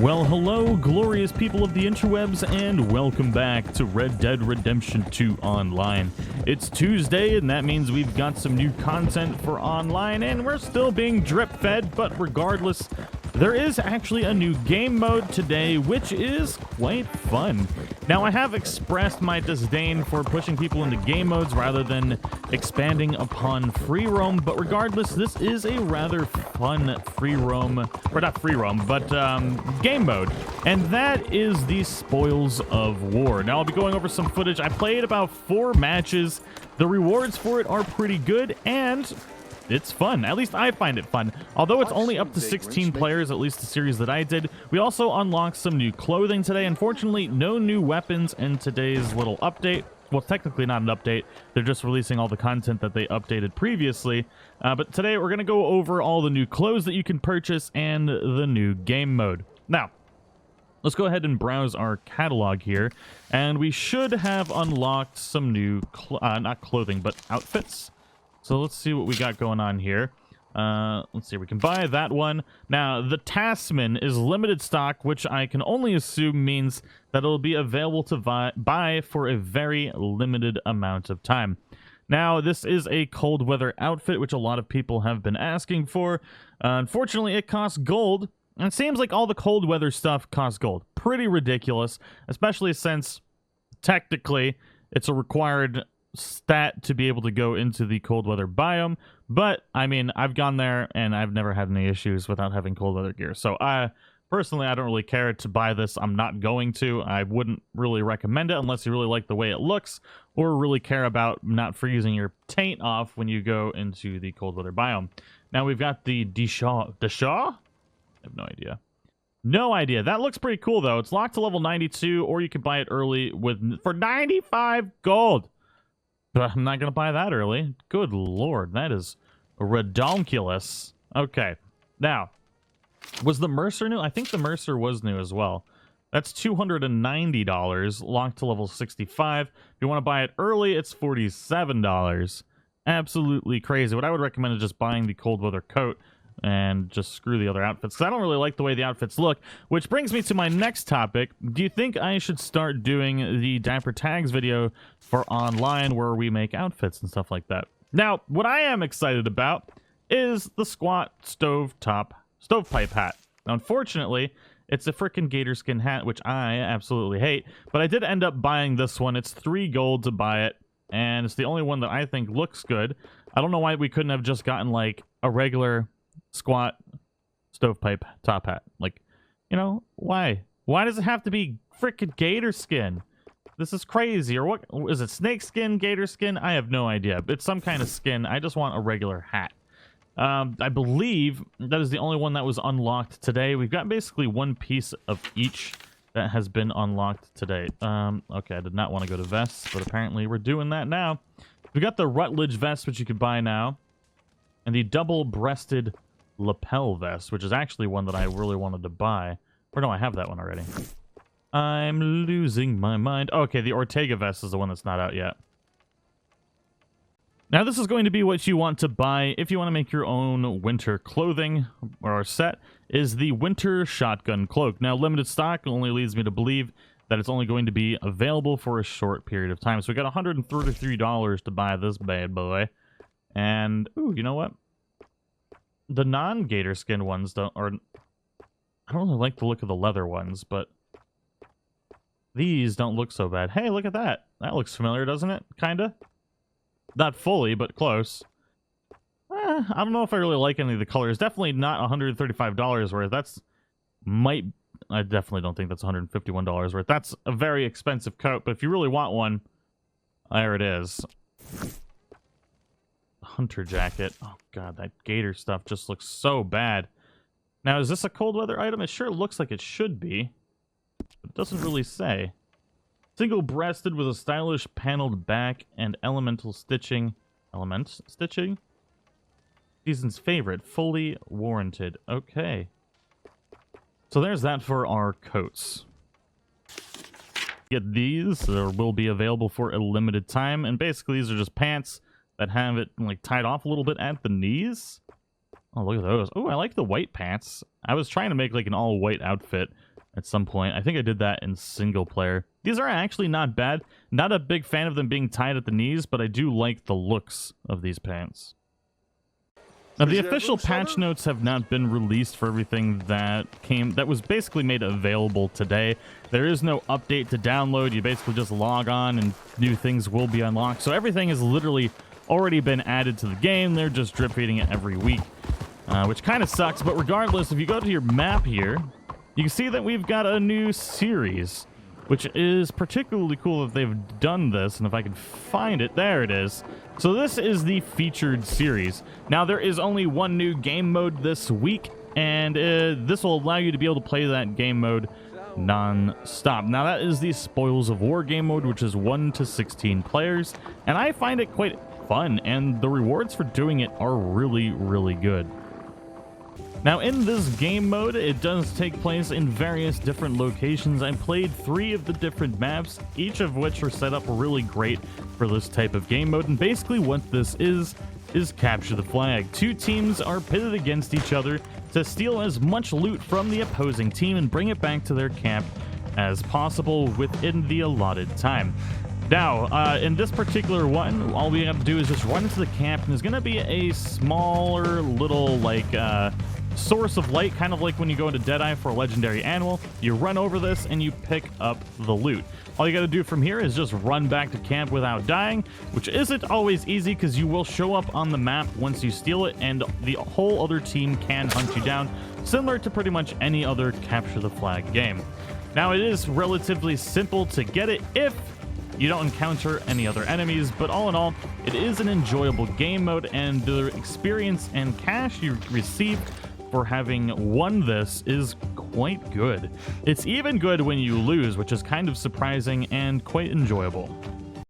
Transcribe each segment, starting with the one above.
Well, hello, glorious people of the interwebs, and welcome back to Red Dead Redemption 2 Online. It's Tuesday, and that means we've got some new content for online, and we're still being drip-fed, but regardless, there is actually a new game mode today, which is quite fun. Now, I have expressed my disdain for pushing people into game modes rather than expanding upon free roam, but regardless, this is a rather fun free roam, or not free roam, but game mode, and that is the Spoils of War. Now, I'll be going over some footage. I played about 4 matches. The rewards for it are pretty good, and it's fun. At least I find it fun. Although it's only up to 16 players, at least the series that I did. We also unlocked some new clothing today. Unfortunately, no new weapons in today's little update. Well, technically not an update. They're just releasing all the content that they updated previously. But today we're going to go over all the new clothes that you can purchase and the new game mode. Now, let's go ahead and browse our catalog here. And we should have unlocked some new, not clothing, but outfits. So let's see what we got going on here. Let's see, we can buy that one. Now, the Tasman is limited stock, which I can only assume means that it'll be available to buy for a very limited amount of time. Now, this is a cold weather outfit, which a lot of people have been asking for. Unfortunately, it costs gold. And it seems like all the cold weather stuff costs gold. Pretty ridiculous, especially since technically it's a required stat to be able to go into the cold weather biome. But I mean, I've gone there and I've never had any issues without having cold weather gear. So personally, I don't really care to buy this. I'm not going to. I wouldn't really recommend it unless you really like the way it looks or really care about not freezing your taint off when you go into the cold weather biome. Now we've got the Deshaw? I have no idea. No idea. That looks pretty cool, though. It's locked to level 92, or you can buy it early for 95 gold. But I'm not going to buy that early. Good lord, that is redonkulous. Okay. Now, was the Mercer new? I think the Mercer was new as well. That's $290, locked to level 65. If you want to buy it early, it's $47. Absolutely crazy. What I would recommend is just buying the cold weather coat and just screw the other outfits, because I don't really like the way the outfits look. Which brings me to my next topic. Do you think I should start doing the Dapper Tags video for online where we make outfits and stuff like that? Now, what I am excited about is the squat stovepipe hat. Now, unfortunately, it's a frickin' gator skin hat, which I absolutely hate, but I did end up buying this one. It's 3 gold to buy it, and it's the only one that I think looks good. I don't know why we couldn't have just gotten, like, a regular squat stovepipe top hat. Like, you know, why does it have to be frickin' gator skin? This is crazy. Or what is it, snake skin, gator skin? I have no idea. It's some kind of skin. I just want a regular hat. I believe that is the only one that was unlocked today. We've got basically one piece of each that has been unlocked today. Okay, I did not want to go to vests, but apparently we're doing that now. We got the Rutledge vest, which you could buy now, and the double-breasted lapel vest, which is actually one that I really wanted to buy. Or no, I have that one already. I'm losing my mind. Okay, the Ortega vest is the one that's not out yet. Now, this is going to be what you want to buy if you want to make your own winter clothing or set, is the Winter Shotgun Cloak. Now, limited stock only leads me to believe that it's only going to be available for a short period of time. So we got $133 to buy this bad boy. And, ooh, you know what? The non-gator skin ones don't, or I don't really like the look of the leather ones, but these don't look so bad. Hey, look at that. That looks familiar, doesn't it? Kinda. Not fully, but close. I don't know if I really like any of the colors. Definitely not $135 worth. I definitely don't think that's $151 worth. That's a very expensive coat, but if you really want one, there it is. Hunter jacket. Oh god, that gator stuff just looks so bad. Now, is this a cold weather item? It sure looks like it should be, but it doesn't really say. Single-breasted with a stylish paneled back and elemental stitching. Season's favorite, fully warranted. Okay. So there's that for our coats. Get these. They will be available for a limited time, and basically these are just pants that have it like tied off a little bit at the knees. Oh, look at those. Oh, I like the white pants. I was trying to make like an all-white outfit, at some point. I think I did that in single player. These are actually not bad. Not a big fan of them being tied at the knees, but I do like the looks of these pants. Now, the official patch notes have not been released for everything that was basically made available today. There is no update to download. You basically just log on and new things will be unlocked. So everything has literally already been added to the game. They're just drip feeding it every week, which kind of sucks. But regardless, if you go to your map here, you can see that we've got a new series, which is particularly cool that they've done this. And if I can find it, there it is. So this is the featured series. Now, there is only one new game mode this week, and this will allow you to be able to play that game mode non-stop. Now, that is the Spoils of War game mode, which is 1 to 16 players, and I find it quite fun, and the rewards for doing it are really, really good. Now, in this game mode, it does take place in various different locations. I played 3 of the different maps, each of which are set up really great for this type of game mode. And basically what this is capture the flag. 2 teams are pitted against each other to steal as much loot from the opposing team and bring it back to their camp as possible within the allotted time. Now, in this particular one, all we have to do is just run into the camp, and there's going to be a smaller little, like, source of light, kind of like when you go into Deadeye for a legendary animal. You run over this and you pick up the loot. All you got to do from here is just run back to camp without dying, which isn't always easy because you will show up on the map once you steal it, and the whole other team can hunt you down, similar to pretty much any other capture the flag game. Now, it is relatively simple to get it if you don't encounter any other enemies, but all in all, it is an enjoyable game mode, and the experience and cash you receive for having won this is quite good. It's even good when you lose, which is kind of surprising and quite enjoyable.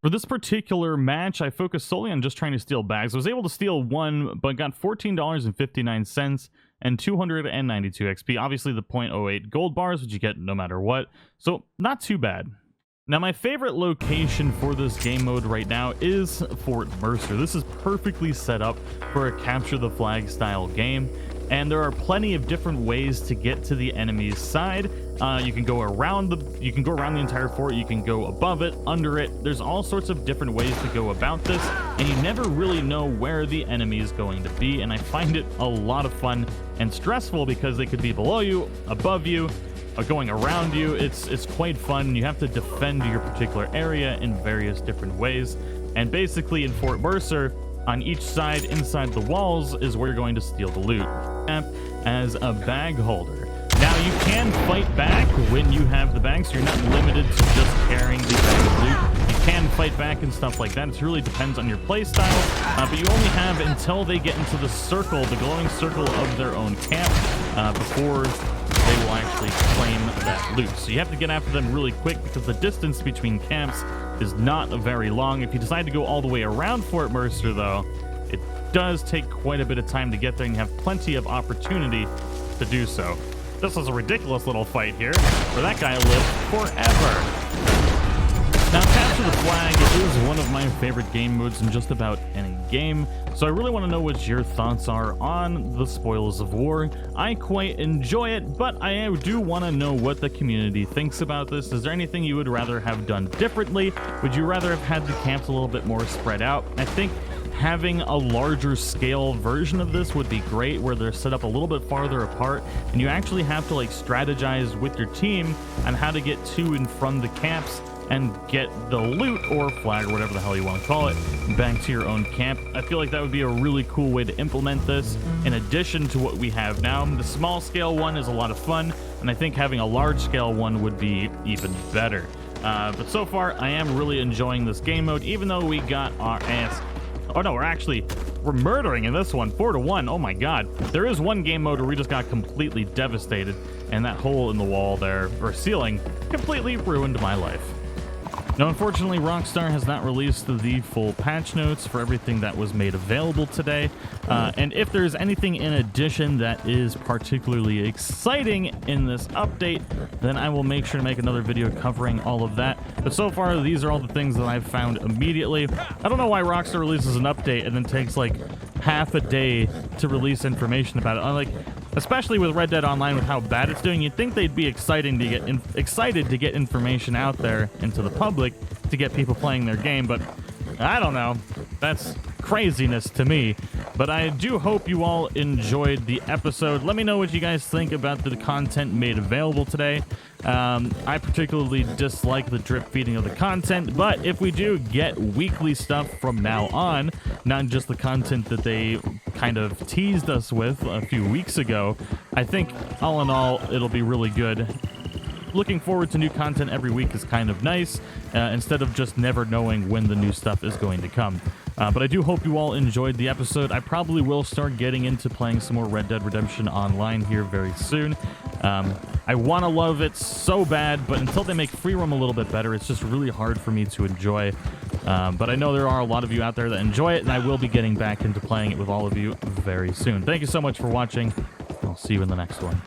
For this particular match, I focused solely on just trying to steal bags. I was able to steal 1, but got $14.59 and 292 XP. Obviously the 0.08 gold bars, which you get no matter what, so not too bad. Now, my favorite location for this game mode right now is Fort Mercer. This is perfectly set up for a capture the flag style game, and there are plenty of different ways to get to the enemy's side. You can go around the entire fort. You can go above it, under it. There's all sorts of different ways to go about this, and you never really know where the enemy is going to be. And I find it a lot of fun and stressful because they could be below you, above you, going around you. It's quite fun. You have to defend your particular area in various different ways. And basically in Fort Mercer, on each side inside the walls is where you're going to steal the loot as a bag holder. Now, you can fight back when you have the bag, so you're not limited to just carrying the bag of loot. You can fight back and stuff like that. It really depends on your play style, but you only have until they get into the circle, the glowing circle of their own camp, before they will actually claim that loot. So you have to get after them really quick because the distance between camps is not very long. If you decide to go all the way around Fort Mercer, though, it does take quite a bit of time to get there, and you have plenty of opportunity to do so. This was a ridiculous little fight here, where that guy lived forever. Now, Capture the Flag is one of my favorite game modes in just about any game, so I really want to know what your thoughts are on the Spoils of War. I quite enjoy it, but I do want to know what the community thinks about this. Is there anything you would rather have done differently? Would you rather have had the camps a little bit more spread out? I think having a larger scale version of this would be great, where they're set up a little bit farther apart, and you actually have to like strategize with your team on how to get to and from the camps and get the loot or flag or whatever the hell you want to call it back to your own camp. I feel like that would be a really cool way to implement this in addition to what we have now. The small scale one is a lot of fun, and I think having a large scale one would be even better. But so far, I am really enjoying this game mode, even though we got our ass. Oh no, we're murdering in this one, 4-1. Oh my god. There is one game mode where we just got completely devastated, and that hole in the wall there, or ceiling, completely ruined my life. Now, unfortunately, Rockstar has not released the full patch notes for everything that was made available today. And if there's anything in addition that is particularly exciting in this update, then I will make sure to make another video covering all of that. But so far, these are all the things that I've found immediately. I don't know why Rockstar releases an update and then takes like half a day to release information about it. especially with Red Dead Online, with how bad it's doing. You'd think they'd be excited to get information out there into the public to get people playing their game, but I don't know. That's craziness to me. But I do hope you all enjoyed the episode. Let me know what you guys think about the content made available today. I particularly dislike the drip feeding of the content, but if we do get weekly stuff from now on, not just the content that they kind of teased us with a few weeks ago, I think all in all, it'll be really good. Looking forward to new content every week is kind of nice, instead of just never knowing when the new stuff is going to come. But I do hope you all enjoyed the episode. I probably will start getting into playing some more Red Dead Redemption Online here very soon. I want to love it so bad, but until they make free roam a little bit better, it's just really hard for me to enjoy. But I know there are a lot of you out there that enjoy it, and I will be getting back into playing it with all of you very soon. Thank you so much for watching. I'll see you in the next one.